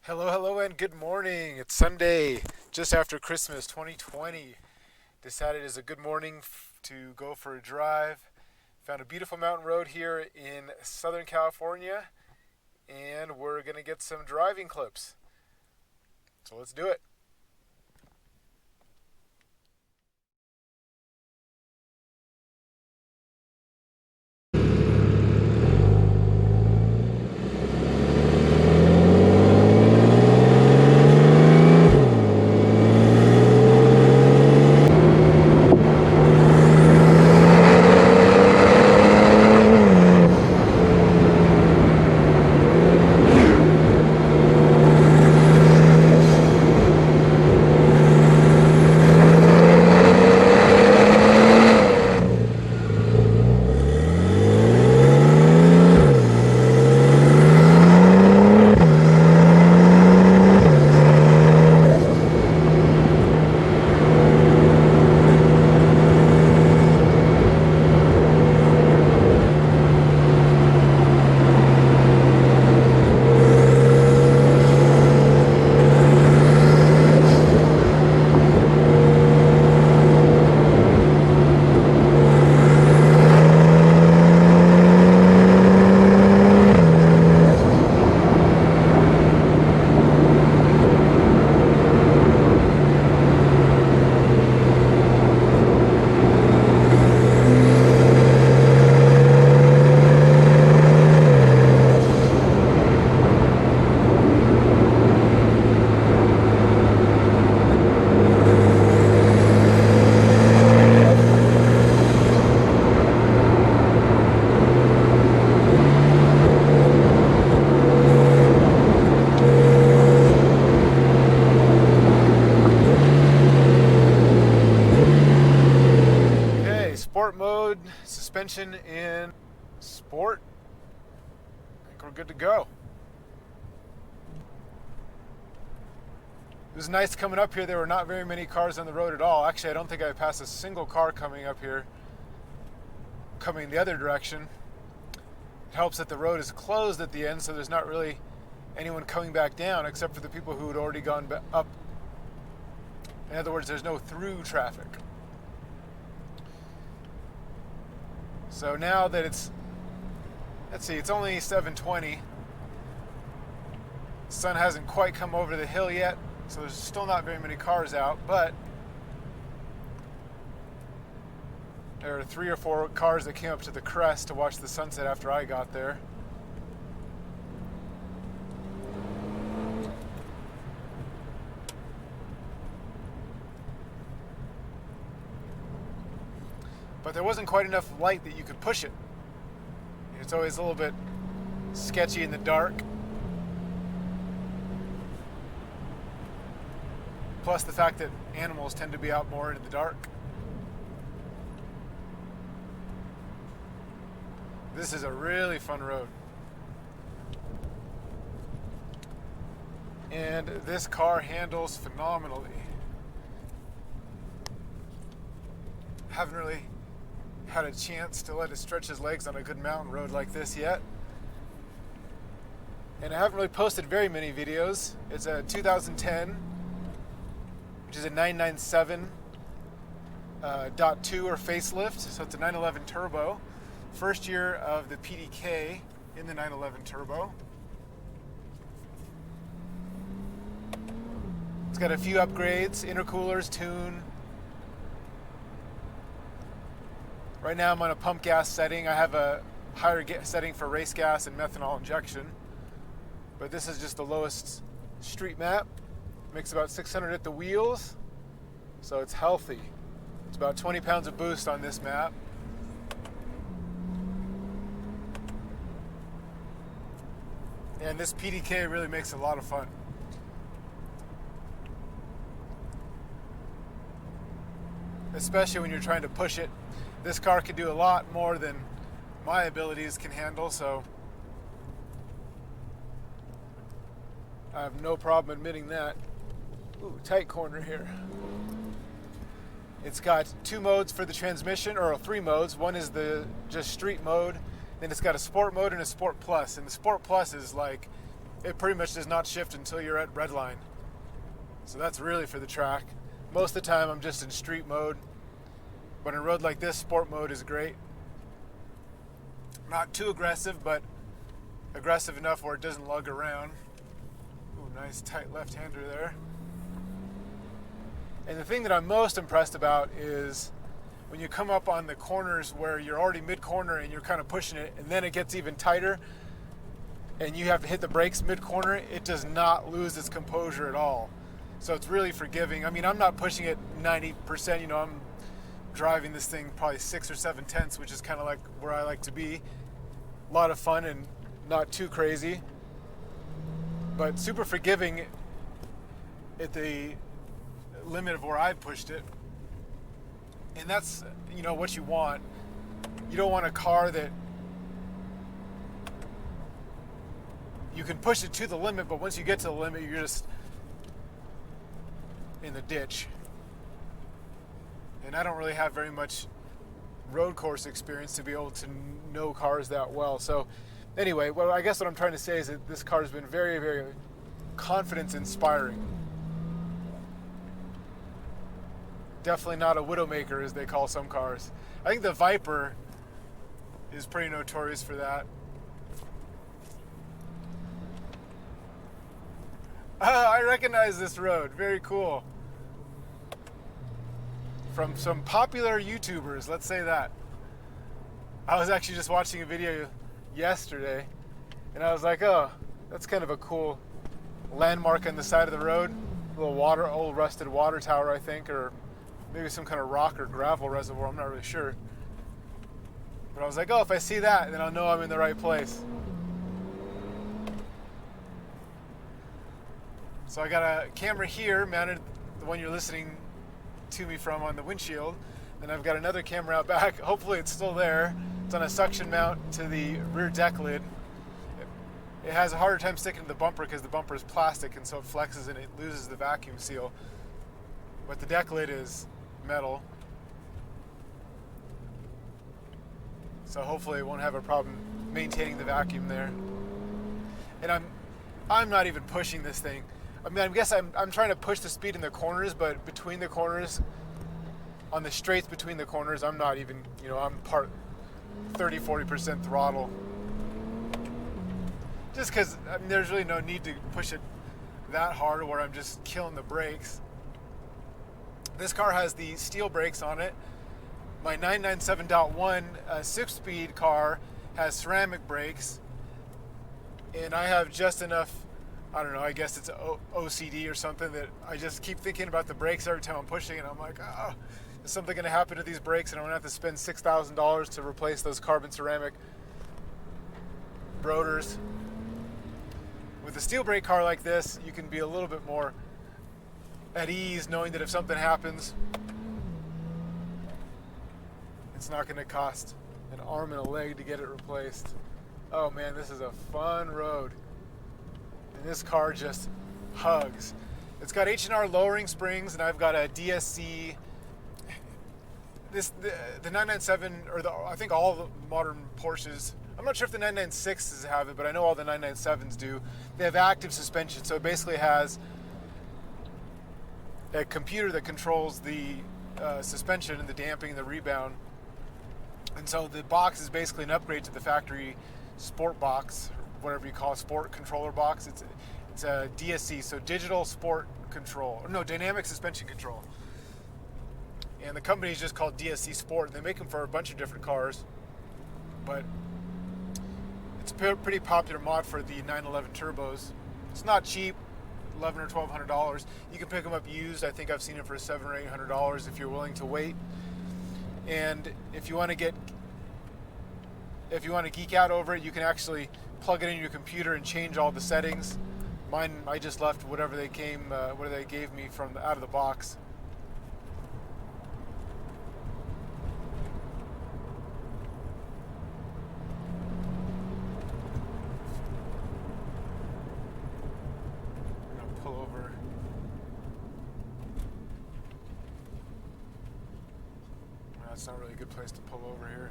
Hello, and good morning. It's Sunday, just after Christmas 2020. Decided it's a good morning to go for a drive. Found a beautiful mountain road here in Southern California, and we're going to get some driving clips. So let's do it. Okay, sport mode, suspension in sport. I think we're good to go. It was nice coming up here. There were not very many cars on the road at all. Actually, I don't think I passed a single car coming up here, coming the other direction. It helps that the road is closed at the end, so there's not really anyone coming back down except for the people who had already gone up. In other words, there's no through traffic. So now that it's only 7:20. The sun hasn't quite come over the hill yet, so there's still not very many cars out, but there are 3 or 4 cars that came up to the crest to watch the sunset after I got there. But there wasn't quite enough light that you could push it. It's always a little bit sketchy in the dark. Plus the fact that animals tend to be out more in the dark. This is a really fun road. And this car handles phenomenally. Haven't really had a chance to let it stretch his legs on a good mountain road like this yet. And I haven't really posted very many videos. It's a 2010, which is a 997.2 or facelift, so it's a 911 turbo. First year of the PDK in the 911 turbo. It's got a few upgrades, intercoolers, tune. Right now I'm on a pump gas setting. I have a higher setting for race gas and methanol injection. But this is just the lowest street map. Makes about 600 at the wheels, so it's healthy. It's about 20 pounds of boost on this map. And this PDK really makes it a lot of fun. Especially when you're trying to push it. This car can do a lot more than my abilities can handle, so I have no problem admitting that. Ooh, tight corner here. It's got 2 modes for the transmission, or 3 modes. One is the just street mode. Then it's got a sport mode and a sport plus. And the sport plus is like it pretty much does not shift until you're at red line. So that's really for the track. Most of the time I'm just in street mode, but in a road like this, sport mode is great. Not too aggressive, but aggressive enough where it doesn't lug around. Ooh, nice tight left-hander there. And the thing that I'm most impressed about is when you come up on the corners where you're already mid-corner and you're kind of pushing it, and then it gets even tighter and you have to hit the brakes mid-corner, it does not lose its composure at all. So it's really forgiving. I mean, I'm not pushing it 90%, you know, I'm driving this thing probably 6 or 7 tenths, which is kind of like where I like to be. A lot of fun and not too crazy, but super forgiving at the limit of where I've pushed it. And that's, you know, what you want. You don't want a car that you can push it to the limit, but once you get to the limit, you're just in the ditch. And I don't really have very much road course experience to be able to know cars that well. So anyway, well, I guess what I'm trying to say is that this car has been very, very confidence inspiring. Definitely not a widowmaker, as they call some cars. I think the Viper is pretty notorious for that. I recognize this road. Very cool. From some popular YouTubers, let's say that. I was actually just watching a video yesterday, and I was like, oh, that's kind of a cool landmark on the side of the road. A little old rusted water tower, I think, or maybe some kind of rock or gravel reservoir, I'm not really sure. But I was like, oh, if I see that, then I'll know I'm in the right place. So I got a camera here mounted, the one you're listening to me from, on the windshield. And I've got another camera out back. Hopefully it's still there. It's on a suction mount to the rear deck lid. It has a harder time sticking to the bumper because the bumper is plastic, and so it flexes and it loses the vacuum seal. But the deck lid is metal. So hopefully it won't have a problem maintaining the vacuum there. And I'm not even pushing this thing. I mean, I guess I'm trying to push the speed in the corners, but between the corners, on the straights between the corners, I'm not even, you know, I'm 30-40% throttle. Just because, I mean, there's really no need to push it that hard where I'm just killing the brakes. This car has the steel brakes on it. My 997.1 6-speed car has ceramic brakes, and I have just enough, I don't know, I guess it's OCD or something, that I just keep thinking about the brakes every time I'm pushing, and I'm like, oh, is something going to happen to these brakes, and I'm going to have to spend $6,000 to replace those carbon ceramic rotors. With a steel brake car like this, you can be a little bit more at ease knowing that if something happens, it's not going to cost an arm and a leg to get it replaced. Oh man, this is a fun road. And this car just hugs. It's got H&R lowering springs, and I've got a DSC. The 997, or I think all the modern Porsches, I'm not sure if the 996s have it, but I know all the 997s do. They have active suspension, so it basically has a computer that controls the suspension and the damping and the rebound. And so the box is basically an upgrade to the factory sport box, whatever you call it, sport controller box. It's a DSC, so digital sport control, no, dynamic suspension control. And the company is just called DSC Sport, and they make them for a bunch of different cars. But it's a pretty popular mod for the 911 turbos. It's not cheap, $1,100 or $1,200. You can pick them up used. I think I've seen it for $700 or $800 if you're willing to wait. And if you want to geek out over it, you can actually plug it in your computer and change all the settings. Mine, I just left whatever they gave me from out of the box. I'm gonna pull over. That's not really a good place to pull over here.